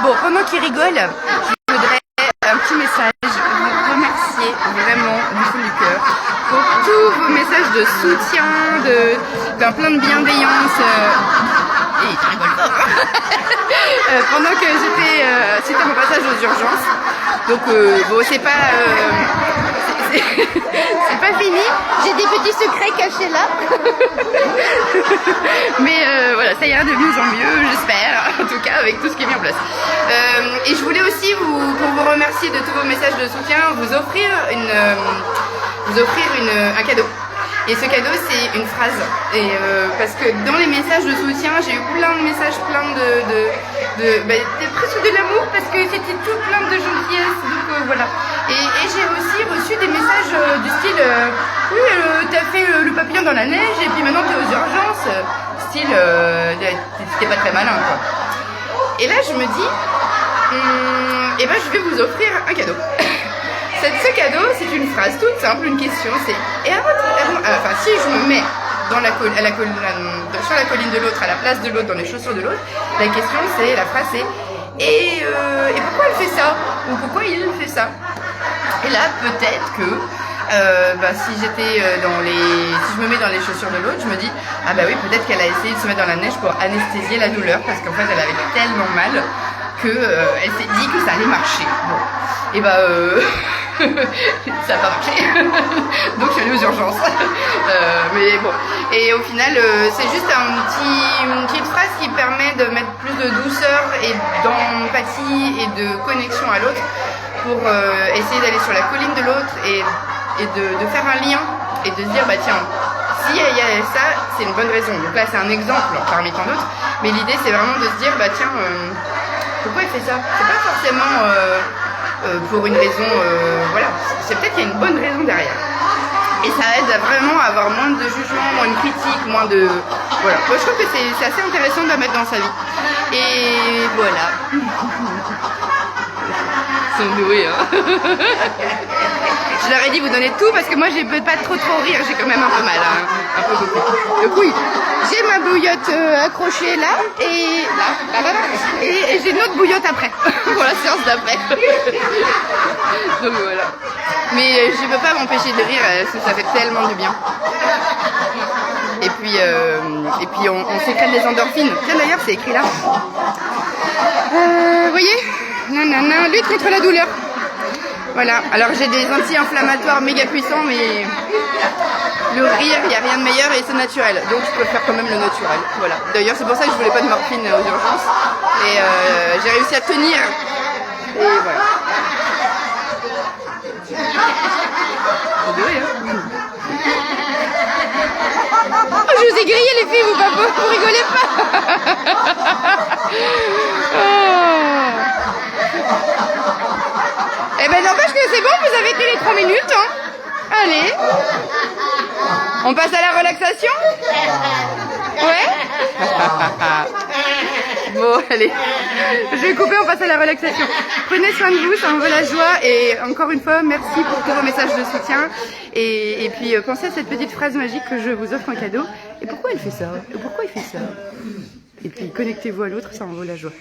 Bon, pendant qu'il rigole, je voudrais un petit message, vous remercier vraiment du fond du cœur pour tous vos messages de soutien, plein de bienveillance. Et tu rigoles pas, hein. Pendant que j'étais suite à mon passage aux urgences. Donc bon, c'est pas c'est pas fini. J'ai des petits secrets cachés là. Mais voilà, ça ira de mieux en mieux, j'espère. En tout cas, avec tout ce qui est mis en place. Et je voulais aussi pour vous remercier de tous vos messages de soutien, vous offrir un cadeau. Et ce cadeau, c'est une phrase. Et parce que dans les messages de soutien, j'ai eu plein de messages, plein presque de l'amour, parce que c'était tout plein de gentillesse. Donc voilà. Et j'ai aussi reçu des messages du style oui, t'as fait le papillon dans la neige, et puis maintenant t'es aux urgences. Style, t'es pas très malin, quoi. Et là, je me dis, eh ben, je vais vous offrir un cadeau. Ce cadeau, c'est une phrase toute simple, une question, c'est enfin, si je me mets sur la colline de l'autre, à la place de l'autre, dans les chaussures de l'autre, la question c'est, la phrase c'est et pourquoi elle fait ça? Ou pourquoi il fait ça? Et là, peut-être que si je me mets dans les chaussures de l'autre, je me dis, ah bah oui, peut-être qu'elle a essayé de se mettre dans la neige pour anesthésier la douleur, parce qu'en fait elle avait tellement mal que elle s'est dit que ça allait marcher. Bon. Et bah ça n'a pas marché. Donc je suis allée aux urgences. Mais bon. Et au final, c'est juste une petite phrase qui permet de mettre plus de douceur et d'empathie et de connexion à l'autre pour essayer d'aller sur la colline de l'autre et de faire un lien et de se dire, bah tiens, si il y a ça, c'est une bonne raison. Donc là, c'est un exemple parmi tant d'autres. Mais l'idée, c'est vraiment de se dire, bah tiens, pourquoi il fait ça? C'est pas forcément pour une raison, voilà, c'est peut-être qu'il y a une bonne raison derrière. Et ça aide vraiment à avoir moins de jugement, moins de critique, moins de... Voilà, moi je trouve que c'est assez intéressant de la mettre dans sa vie. Et voilà. Ils sont doués, hein. Je leur ai dit vous donnez tout parce que moi je peux pas trop rire, j'ai quand même un peu mal, hein, un peu beaucoup. Donc oui, j'ai ma bouillotte accrochée là et là, et j'ai une autre bouillotte après, pour la séance d'après. Donc voilà. Mais je peux pas m'empêcher de rire, ça fait tellement du bien. Et puis on sécrète des endorphines. Tiens d'ailleurs c'est écrit là. Vous voyez, nanana, lutte contre la douleur. Voilà, alors j'ai des anti-inflammatoires méga puissants, mais le rire, il n'y a rien de meilleur et c'est naturel. Donc je peux faire quand même le naturel. Voilà. D'ailleurs, c'est pour ça que je voulais pas de morphine aux urgences. Et j'ai réussi à tenir. Et voilà. C'est doué, hein. Oh, je vous ai grillé les filles, vous rigolez pas. Oh. Eh ben n'empêche que c'est bon, vous avez tenu les 3 minutes, hein. Allez. On passe à la relaxation? Ouais. Bon, allez. Je vais couper, on passe à la relaxation. Prenez soin de vous, ça envoie la joie. Et encore une fois, merci pour tous vos messages de soutien. Et puis pensez à cette petite phrase magique que je vous offre en cadeau. Et pourquoi elle fait ça? Et pourquoi il fait ça? Et puis connectez-vous à l'autre, ça envoie la joie.